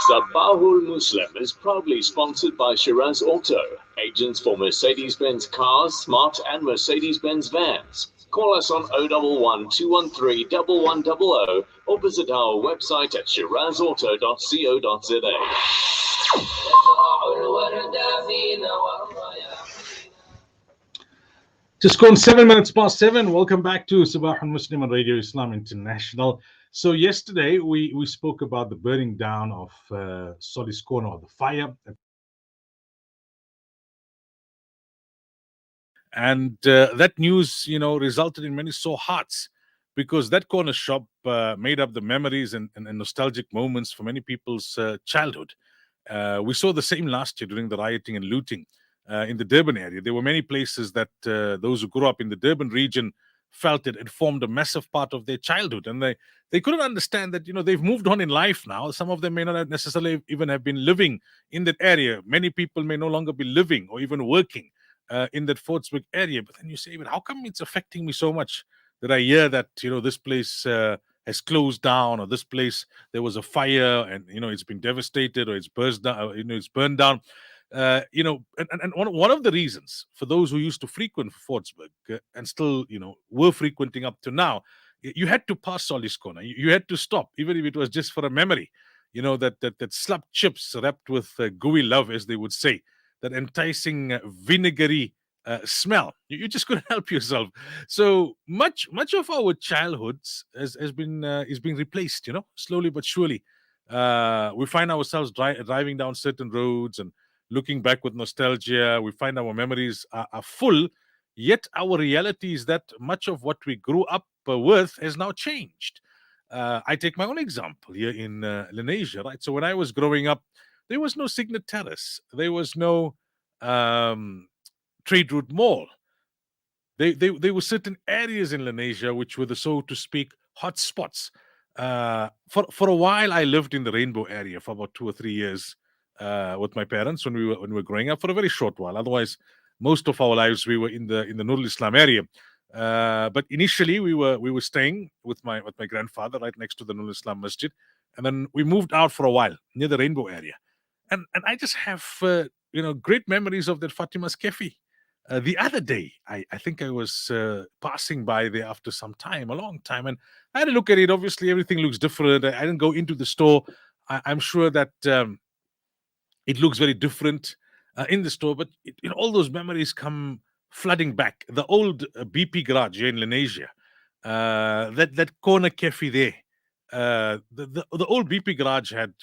Sabahul Muslim is proudly sponsored by Shiraz Auto, agents for Mercedes-Benz cars, Smart and Mercedes-Benz vans. Call us on 011 213 1100 or visit our website at shirazauto.co.za. Just gone 7 minutes past 7. Welcome back to Sabahul Muslim on Radio Islam International. So yesterday we spoke about the burning down of Solis Corner, or the fire. And that news, resulted in many sore hearts, because that corner shop made up the memories and nostalgic moments for many people's childhood. We saw the same last year during the rioting and looting in the Durban area. There were many places that those who grew up in the Durban region felt it formed a massive part of their childhood, and they couldn't understand that they've moved on in life now. Some of them may not necessarily even have been living in that area. Many people may no longer be living or even working in that Fortsburg area. But then you say, but how come it's affecting me so much that I hear that this place has closed down, or this place there was a fire and it's been devastated, or it's burst down, it's burned down. And one of the reasons for those who used to frequent Fortsburg and still were frequenting up to now, you had to pass Solis Corner. You had to stop, even if it was just for a memory. That slab chips wrapped with gooey love, as they would say, that enticing vinegary smell. You just couldn't help yourself. So much of our childhoods is being replaced, slowly but surely. We find ourselves driving down certain roads and looking back with nostalgia. We find our memories are full, yet our reality is that much of what we grew up with has now changed. I take my own example here in Lenasia, right? So when I was growing up, there was no Signet Terrace. There was no Trade Route Mall. There were certain areas in Lenasia which were the, so to speak, hot spots. For a while, I lived in the Rainbow area for about 2 or 3 years with my parents when we were growing up, for a very short while. Otherwise, most of our lives we were in the Nurul Islam area. But initially, we were staying with my grandfather right next to the Nurul Islam Masjid, and then we moved out for a while near the Rainbow area. And I just have great memories of that Fatima's Cafe. The other day, I think I was passing by there after some time, a long time, and I had a look at it. Obviously, everything looks different. I didn't go into the store. I'm sure that it looks very different in the store, but all those memories come flooding back. The old BP garage here in Lenasia, that corner cafe there, the old BP garage had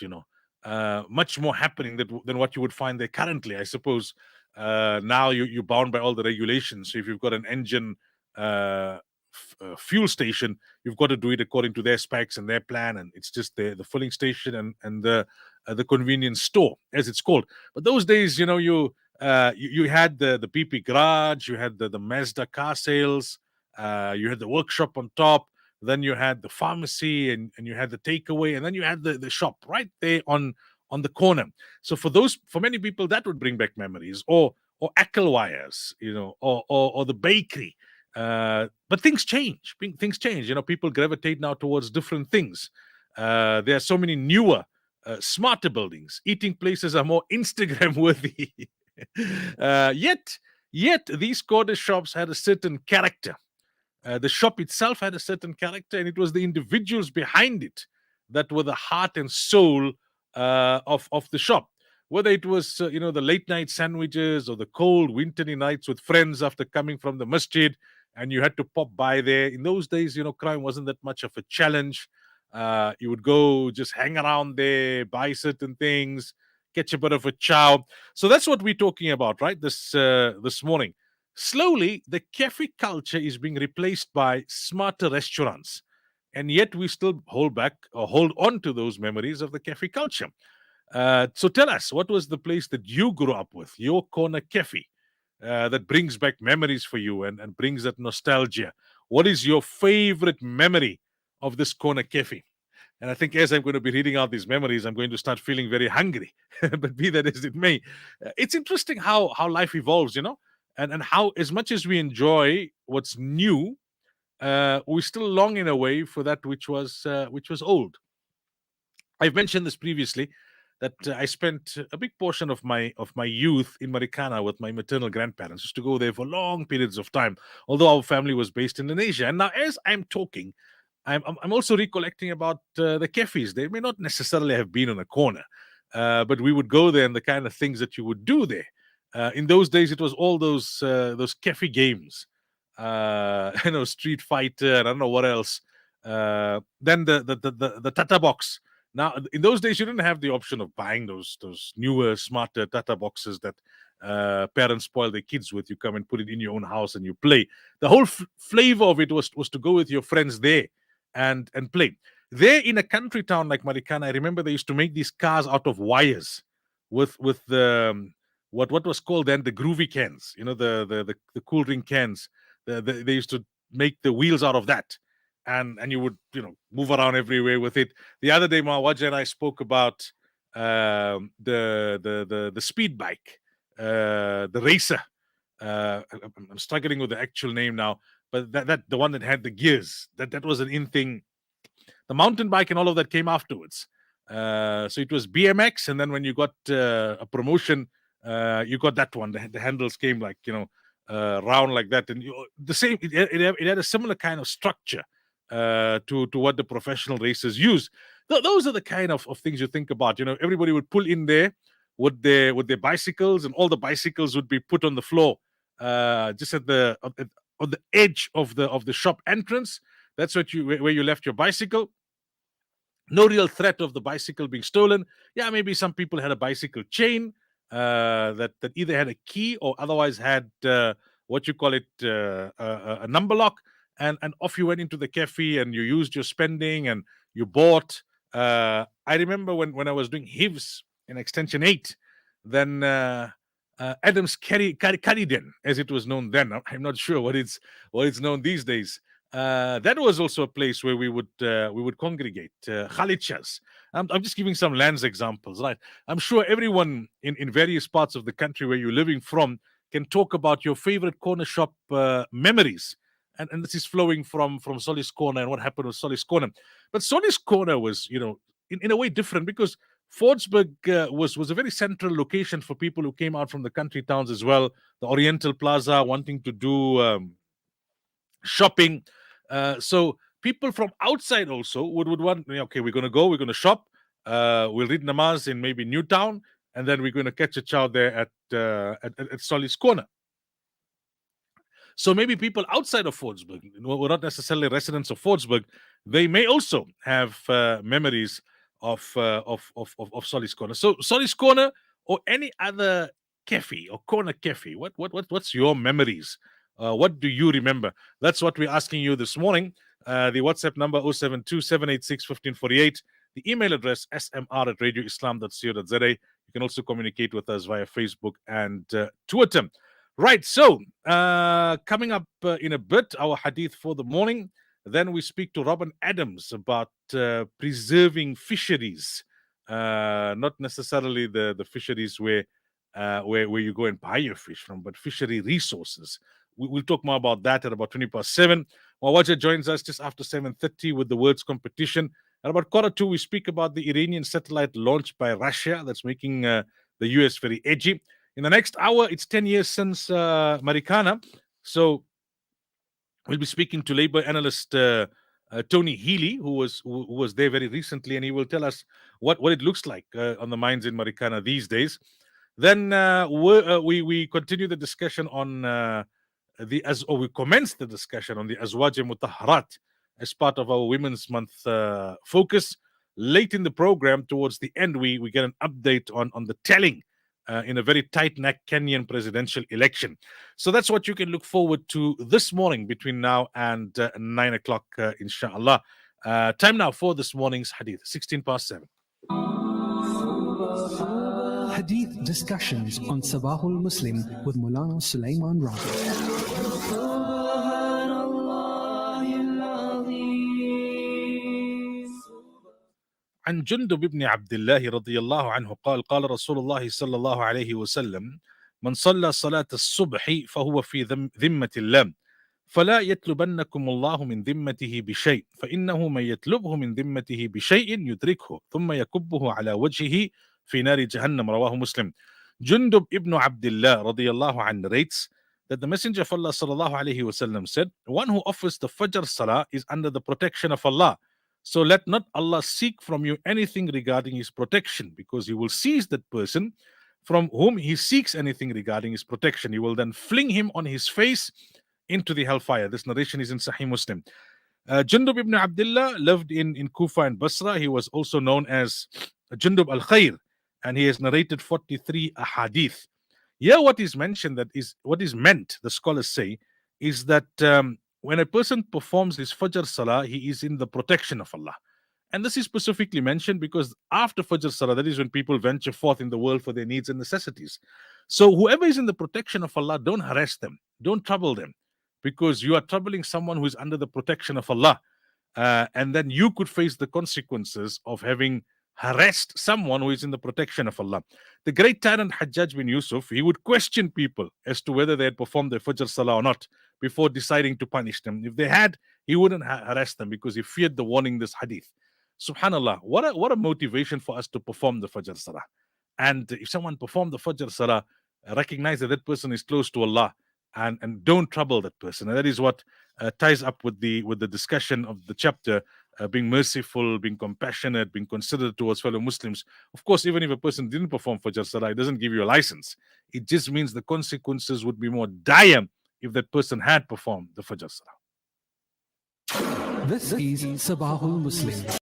much more happening than what you would find there currently, I suppose. Now you're bound by all the regulations. So if you've got an engine fuel station, you've got to do it according to their specs and their plan, and it's just the filling station and the convenience store, as it's called. But those days, you had the BP garage, you had the Mazda car sales, you had the workshop on top, then you had the pharmacy, and you had the takeaway, and then you had the shop right there on the corner. So for many people, that would bring back memories, or Ackelwires, or the bakery. But things change. People gravitate now towards different things. There are so many newer, smarter buildings. Eating places are more Instagram worthy. Yet these corner shops had a certain character. The shop itself had a certain character, and it was the individuals behind it that were the heart and soul of the shop. Whether it was the late night sandwiches, or the cold wintry nights with friends after coming from the masjid, and you had to pop by there. In those days, crime wasn't that much of a challenge. You would go just hang around there, buy certain things, catch a bit of a chow. So that's what we're talking about, right? This morning. Slowly, the cafe culture is being replaced by smarter restaurants, and yet we still hold on to those memories of the cafe culture. So tell us, what was the place that you grew up with, your corner cafe, that brings back memories for you and brings that nostalgia? What is your favorite memory of this corner cafe? And I think as I'm going to be reading out these memories, I'm going to start feeling very hungry. But be that as it may, it's interesting how life evolves, and how, as much as we enjoy what's new, we still long in a way for that which was old. I've mentioned this previously. that I spent a big portion of my youth in Marikana with my maternal grandparents. Used to go there for long periods of time, although our family was based in Indonesia. And now, as I'm talking, I'm also recollecting about the cafes. They may not necessarily have been on a corner, but we would go there and the kind of things that you would do there. In those days, it was all those cafe games, Street Fighter, and I don't know what else. Then the Tata box. Now, in those days, you didn't have the option of buying those newer, smarter Tata boxes that parents spoil their kids with. You come and put it in your own house and you play. The whole flavor of it was to go with your friends there and play. There in a country town like Marikana, I remember they used to make these cars out of wires with the what was called then the groovy cans. The cool drink cans. They used to make the wheels out of that, and you would move around everywhere with it. The other day, Mawaja and I spoke about the speed bike, the racer. I'm struggling with the actual name now, but that the one that had the gears. That was an in thing. The mountain bike and all of that came afterwards. So it was BMX, and then when you got a promotion, you got that one. The handles came like round like that, and the same. It had a similar kind of structure to what the professional racers use. Those are the kind of things you think about. Everybody would pull in there with their bicycles, and all the bicycles would be put on the floor, just on the edge of the shop entrance. That's where you left your bicycle. No real threat of the bicycle being stolen. Yeah, maybe some people had a bicycle chain that either had a key or otherwise had what you call it, a number lock, and off you went into the cafe and you used your spending and you bought. I remember when I was doing HIVs in Extension 8, then Adams Cariden, as it was known then. I'm not sure what it's known these days. That was also a place where we would congregate. Khalichas. I'm just giving some lands examples, right? I'm sure everyone in various parts of the country where you're living from can talk about your favorite corner shop memories. And this is flowing from Solis Corner and what happened with Solis Corner. But Solis Corner was, in a way different, because Fordsburg was a very central location for people who came out from the country towns as well. The Oriental Plaza, wanting to do shopping. So people from outside also would want, okay, we're going to shop. We'll read namaz in maybe Newtown, and then we're going to catch a chow there at Solis Corner. So maybe people outside of Fordsburg, were not necessarily residents of Fordsburg, they may also have memories of Solis Corner. So Solis Corner or any other cafe or corner cafe, what's your memories? What do you remember? That's what we're asking you this morning. The WhatsApp number 072-786-1548. The email address smr@radioislam.co.za. You can also communicate with us via Facebook and Twitter. Right, so coming up in a bit, our hadith for the morning. Then we speak to Robin Adams about preserving fisheries, not necessarily the fisheries where you go and buy your fish from, but fishery resources. We'll talk more about that at about 20:07. Mawaja joins us just after 7:30 with the words competition. At about 1:45, we speak about the Iranian satellite launched by Russia that's making the US very edgy. In the next hour, it's 10 years since Marikana. So we'll be speaking to labor analyst Tony Healy, who was there very recently, and he will tell us what it looks like on the mines in Marikana these days. Then we continue the discussion on we commence the discussion on the Azwaj Mutahharat as part of our Women's Month focus. Late in the program, towards the end, we get an update on the tallying in a very tight-neck Kenyan presidential election. So that's what you can look forward to this morning between now and 9 o'clock, inshallah. Time now for this morning's hadith, 16:07. Hadith discussions on Sabahul Muslim with Maulana Sulaimaan Ravat. عن جندب بن عبد الله رضي الله عنه قال قال رسول الله صلى الله عليه وسلم من صلى صلاة الصبح فهو في ذمة الله فلا يطلبنكم الله من ذمته بشيء فإنه من يطلبه من ذمته بشيء يدركه ثم يكبه على وجهه في نار جهنم رواه Muslim. Jundub ibn Abdullah radiyallahu an narrates that the Messenger of Allah sallallahu alayhi wasallam said, one who offers the Fajr Salah is under the protection of Allah. So let not Allah seek from you anything regarding his protection, because he will seize that person from whom he seeks anything regarding his protection. He will then fling him on his face into the hellfire. This narration is in Sahih Muslim. Jundub ibn Abdullah lived in Kufa and Basra. He was also known as Jundub al-Khair, and he has narrated 43 ahadith. Here what is mentioned, that is what is meant, the scholars say, is that when a person performs his Fajr Salah, he is in the protection of Allah. And this is specifically mentioned because after Fajr Salah, that is when people venture forth in the world for their needs and necessities. So whoever is in the protection of Allah, don't harass them, don't trouble them, because you are troubling someone who is under the protection of Allah. And then you could face the consequences of having harassed someone who is in the protection of Allah. The great tyrant Hajjaj bin Yusuf, he would question people as to whether they had performed their Fajr Salah or not before deciding to punish them. If they had, he wouldn't harass them because he feared the warning, this hadith. Subhanallah, what a motivation for us to perform the Fajr Salah. And if someone performed the Fajr Salah, recognize that that person is close to Allah, and don't trouble that person. And that is what ties up with the discussion of the chapter, being merciful, being compassionate, being considerate towards fellow Muslims. Of course, even if a person didn't perform Fajr Salah, it doesn't give you a license. It just means the consequences would be more dire if that person had performed the Fajr Salah. This is Sabahul Muslim.